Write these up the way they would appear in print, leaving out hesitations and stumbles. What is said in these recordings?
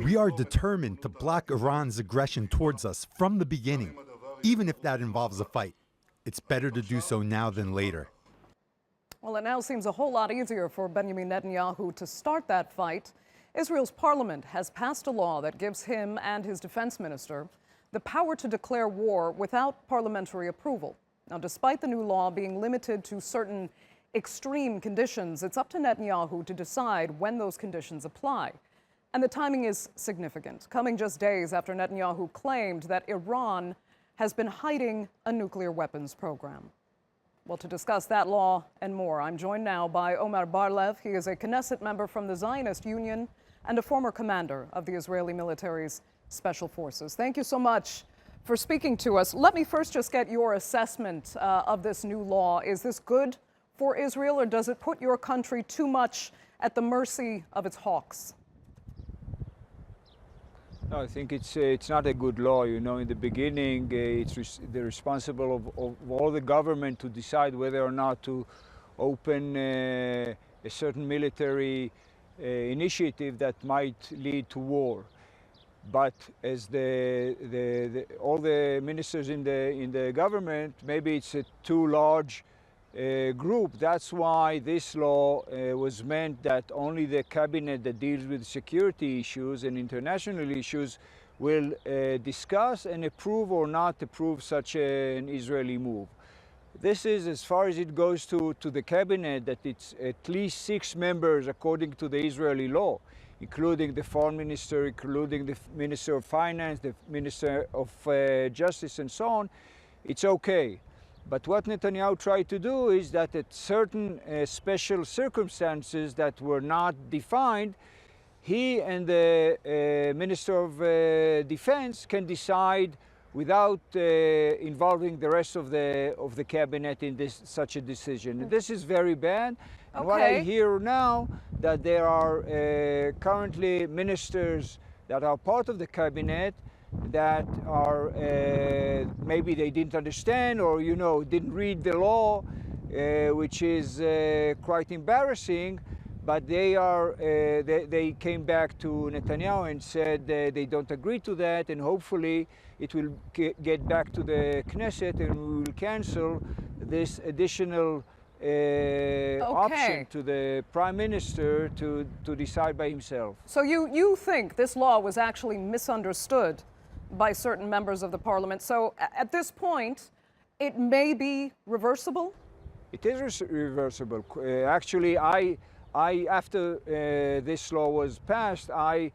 We are determined to block Iran's aggression towards us from the beginning, even if that involves a fight. It's better to do so now than later. Well, it now seems a whole lot easier for Benjamin Netanyahu to start that fight. Israel's parliament has passed a law that gives him and his defense minister the power to declare war without parliamentary approval. Now, despite the new law being limited to certain extreme conditions, it's up to Netanyahu to decide when those conditions apply. And the timing is significant, coming just days after Netanyahu claimed that Iran has been hiding a nuclear weapons program. Well, to discuss that law and more, I'm joined now by Omer Barlev. He is a Knesset member from the Zionist Union and a former commander of the Israeli military's special forces. Thank you so much for speaking to us. Let me first just get your assessment of this new law. Is this good for Israel, or does it put your country too much at the mercy of its hawks? No, I think it's not a good law. You know, in the beginning, it's the responsible of all the government to decide whether or not to open a certain military initiative that might lead to war. But as all the ministers in the government, maybe it's a too large group. That's why this law was meant that only the cabinet that deals with security issues and international issues will discuss and approve or not approve such an Israeli move. This is, as far as it goes to the cabinet, that it's at least 6 members according to the Israeli law, including the foreign minister, including the minister of finance, the minister of justice, and so on. It's okay. But what Netanyahu tried to do is that at certain special circumstances that were not defined, he and the Minister of Defense can decide without involving the rest of the cabinet in such a decision. And this is very bad. And Okay. what I hear now, that there are currently ministers that are part of the cabinet that are maybe they didn't understand, or didn't read the law, which is quite embarrassing. But they came back to Netanyahu and said they don't agree to that, and hopefully it will get back to the Knesset and we will cancel this additional option to the Prime Minister to decide by himself. So you think this law was actually misunderstood by certain members of the parliament. So at this point, it may be reversible? It is reversible. Actually, I after this law was passed, I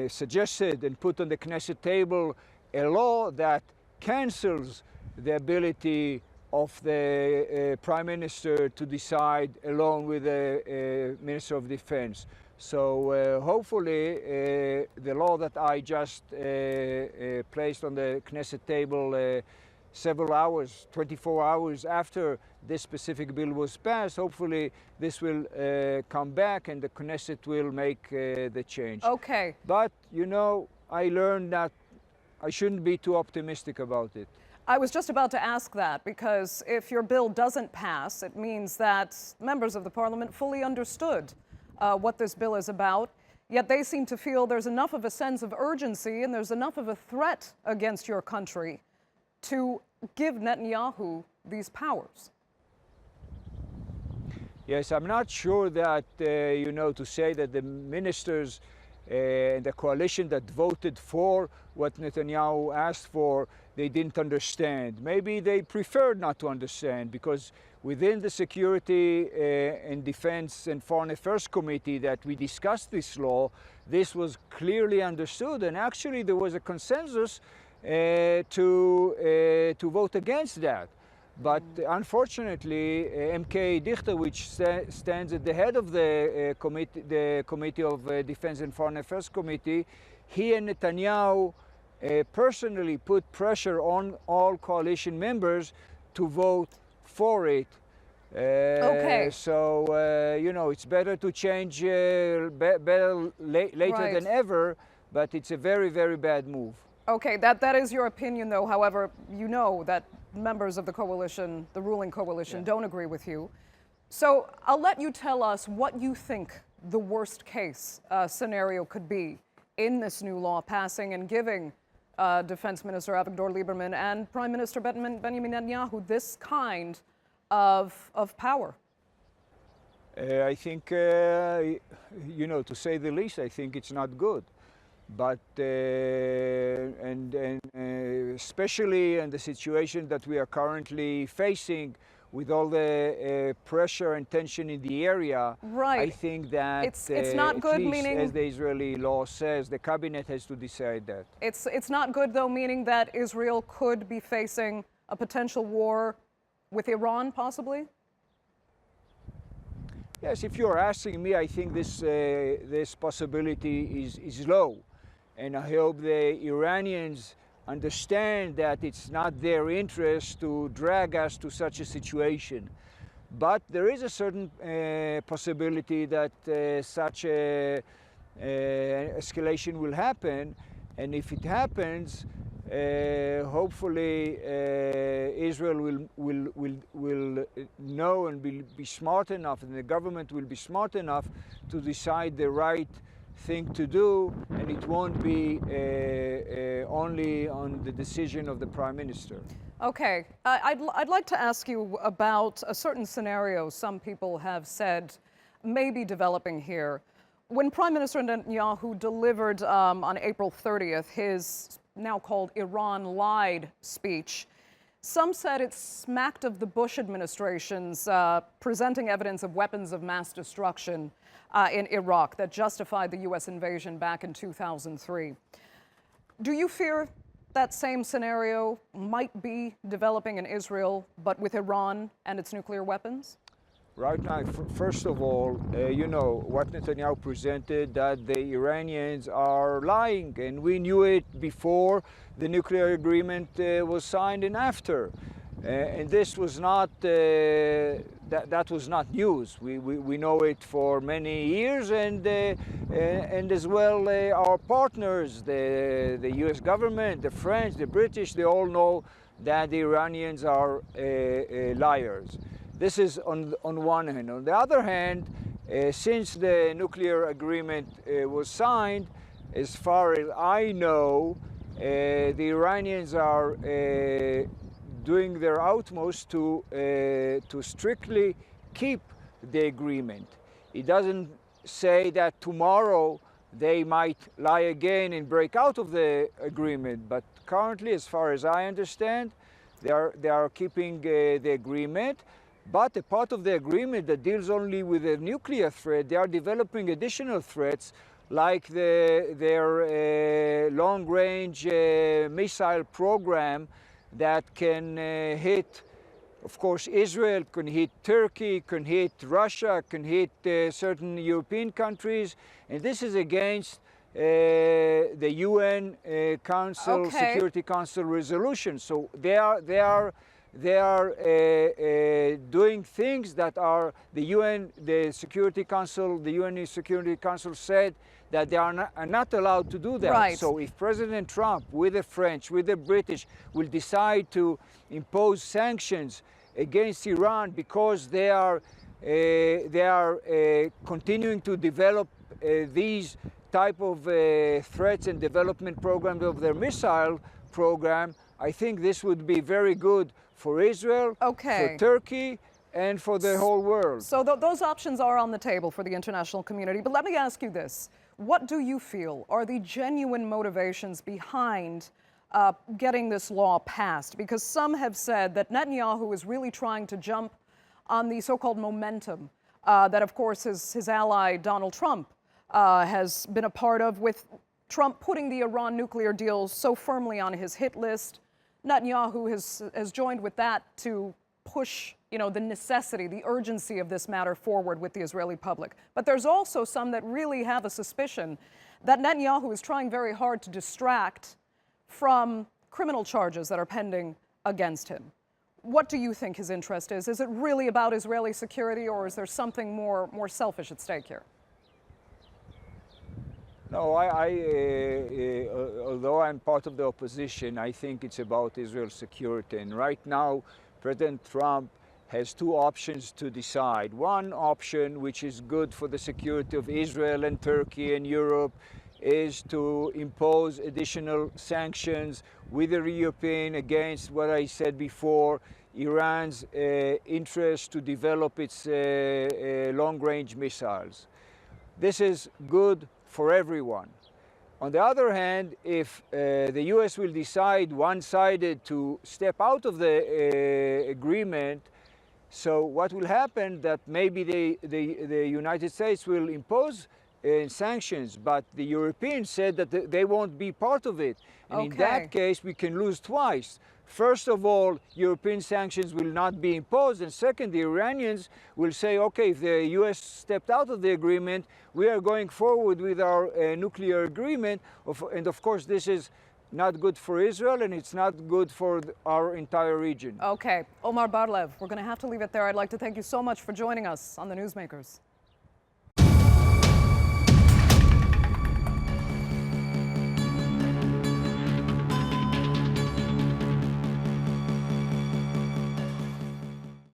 suggested and put on the Knesset table a law that cancels the ability of the Prime Minister to decide along with the Minister of Defense. So hopefully the law that I just placed on the Knesset table several hours, 24 hours after this specific bill was passed, hopefully this will come back and the Knesset will make the change. Okay. But, I learned that I shouldn't be too optimistic about it. I was just about to ask that, because if your bill doesn't pass, it means that members of the parliament fully understood what this bill is about, yet they seem to feel there's enough of a sense of urgency and there's enough of a threat against your country to give Netanyahu these powers. Yes, I'm not sure that, to say that the ministers and the coalition that voted for what Netanyahu asked for, they didn't understand. Maybe they preferred not to understand, because within the Security and Defense and Foreign Affairs Committee that we discussed this law, this was clearly understood, and actually there was a consensus to vote against that. But unfortunately, MK Dichter, which stands at the head of the Committee of Defense and Foreign Affairs Committee, he and Netanyahu personally put pressure on all coalition members to vote for it. Okay. So, it's better to change better later than ever, but it's a very, very bad move. Okay, that is your opinion, though. However, you know that members of the coalition, the ruling coalition, don't agree with you. So I'll let you tell us what you think the worst case scenario could be in this new law passing and giving Defense Minister Avigdor Lieberman and Prime Minister Benjamin Netanyahu this kind of power? I think, you know, to say the least, I think it's not good. But, especially in the situation that we are currently facing with all the pressure and tension in the area, right. I think that it's not good, at least, meaning, as the Israeli law says, the cabinet has to decide that. It's not good, though, meaning that Israel could be facing a potential war with Iran, possibly? Yes, if you're asking me, I think this possibility is low. And I hope the Iranians understand that it's not their interest to drag us to such a situation. But there is a certain possibility that such a escalation will happen. And if it happens, hopefully Israel will know and be smart enough, and the government will be smart enough to decide the right thing to do, and it won't be only on the decision of the Prime Minister. Okay, I'd like to ask you about a certain scenario some people have said may be developing here. When Prime Minister Netanyahu delivered on April 30th his now called Iran Lied speech, some said it smacked of the Bush administration's presenting evidence of weapons of mass destruction in Iraq that justified the U.S. invasion back in 2003. Do you fear that same scenario might be developing in Israel, but with Iran and its nuclear weapons? Right now, first of all, you know, what Netanyahu presented, that the Iranians are lying, and we knew it before the nuclear agreement was signed and after. And this was not, that was not news. We know it for many years, and as well our partners, the US government, the French, the British, they all know that the Iranians are liars. This is on one hand. On the other hand, since the nuclear agreement was signed, as far as I know, the Iranians are doing their utmost to strictly keep the agreement. It doesn't say that tomorrow they might lie again and break out of the agreement, but currently, as far as I understand, they are keeping the agreement. But a part of the agreement that deals only with the nuclear threat, they are developing additional threats like their long-range missile program that can hit, of course, Israel, can hit Turkey, can hit Russia, can hit certain European countries. And this is against the UN Council, Okay. Security Council resolution. So they are doing things that are the UN Security Council said that they are not allowed to do that. Right. So if President Trump, with the French, with the British, will decide to impose sanctions against Iran because they are continuing to develop these type of threats and development programs of their missile program, I think this would be very good for Israel, Okay. for Turkey, and for the whole world. So those options are on the table for the international community. But let me ask you this. What do you feel are the genuine motivations behind getting this law passed? Because some have said that Netanyahu is really trying to jump on the so-called momentum that, of course, his ally Donald Trump has been a part of, with Trump putting the Iran nuclear deal so firmly on his hit list. Netanyahu has joined with that to push, you know, the necessity, the urgency of this matter forward with the Israeli public. But there's also some that really have a suspicion that Netanyahu is trying very hard to distract from criminal charges that are pending against him. What do you think his interest is? Is it really about Israeli security, or is there something more selfish at stake here? No, although I'm part of the opposition, I think it's about Israel's security. And right now, President Trump has two options to decide. One option, which is good for the security of Israel and Turkey and Europe, is to impose additional sanctions with the European against what I said before, Iran's interest to develop its long-range missiles. This is good for everyone. On the other hand, if the US will decide one-sided to step out of the agreement, so what will happen that maybe the United States will impose sanctions, but the Europeans said that they won't be part of it. And in that case, we can lose twice. First of all, European sanctions will not be imposed. And second, the Iranians will say, okay, if the US stepped out of the agreement, we are going forward with our nuclear agreement. And of course, this is not good for Israel, and it's not good for our entire region. Okay. Omer Barlev, we're going to have to leave it there. I'd like to thank you so much for joining us on the Newsmakers.